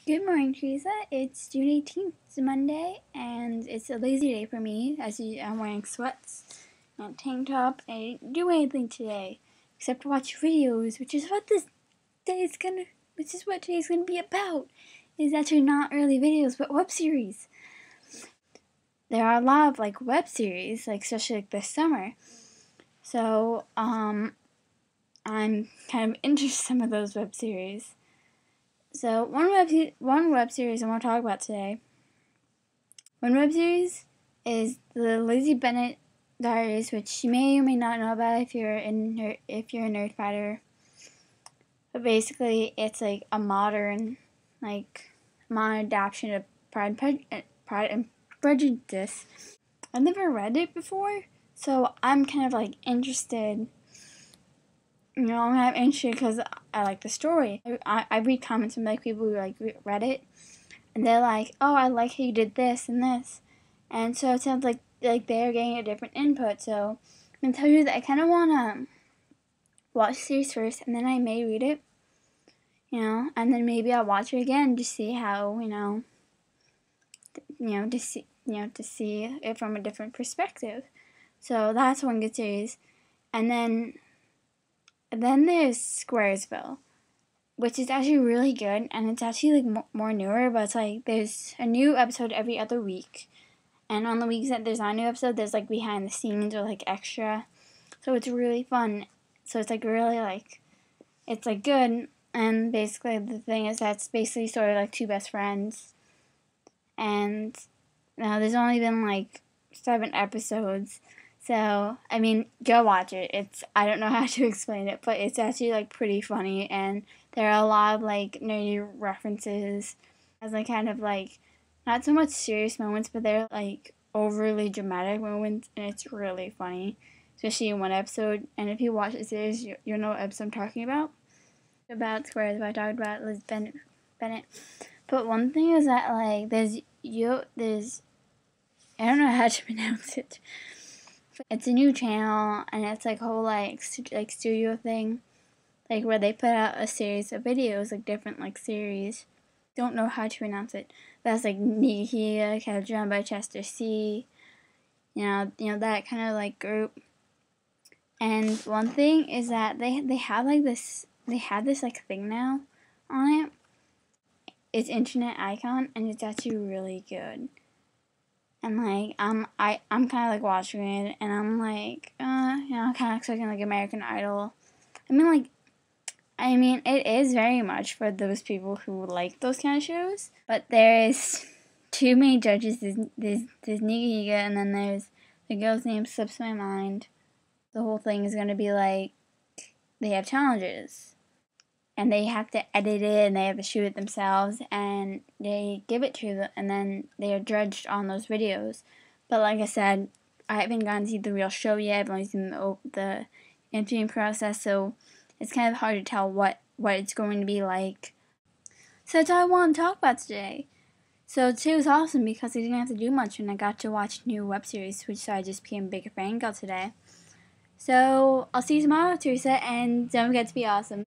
Good morning, Teresa. It's June 18th. It's Monday, and it's a lazy day for me. I'm wearing sweats and a tank top. I didn't do anything today except watch videos, which is what today's gonna be about. It's actually not really videos, but web series. There are a lot of web series, especially this summer. So I'm kind of into some of those web series. So one web series I want to talk about today. One web series is the Lizzie Bennet Diaries, which you may or may not know about if you're a Nerdfighter. But basically, it's like a modern adaptation of Pride and Prejudice. I've never read it before, so I'm kind of interested. I'm kind of interested because I like the story. I read comments from people who read it, and they're like, "Oh, I like how you did this and this," and so it sounds like they're getting a different input. So I'm gonna tell you that I kind of wanna watch the series first, and then I may read it, and then maybe I'll watch it again to see how to see it from a different perspective. So that's one good series, and then there's Squaresville, which is actually really good, and it's actually more newer, but it's there's a new episode every other week, and on the weeks that there's not a new episode, there's behind the scenes or extra, so it's really fun. So it's really it's good, and basically the thing is that it's basically sort of two best friends, and now there's only been 7 episodes. So, I mean, go watch it. I don't know how to explain it, but it's actually pretty funny, and there are a lot of nerdy references as not so much serious moments, but they're overly dramatic moments, and it's really funny, especially in one episode. And if you watch the series, you'll know what episode I'm talking about. About Squares, I talked about Liz Bennet. But one thing is that there's I don't know how to pronounce it. It's a new channel, and it's whole studio thing, where they put out a series of videos, different series. Don't know how to pronounce it. That's Nikia, kind of drawn by Chester C. That kind of group. And one thing is that they have this thing now on it. It's Internet Icon, and it's actually really good. And I'm kind of watching it, and I'm kind of expecting American Idol. I mean, it is very much for those people who like those kind of shows. But there is two main judges. There's Niga, and then there's the girl's name slips my mind. The whole thing is gonna be they have challenges, and they have to edit it, and they have to shoot it themselves, and they give it to them, and then they are judged on those videos. But like I said, I haven't gotten to see the real show yet. I've only seen the interviewing process, so it's kind of hard to tell what it's going to be like. So that's all I want to talk about today. So today was awesome because I didn't have to do much, and I got to watch new web series, which I just became a bigger fan of today. So I'll see you tomorrow, Teresa, and don't forget to be awesome.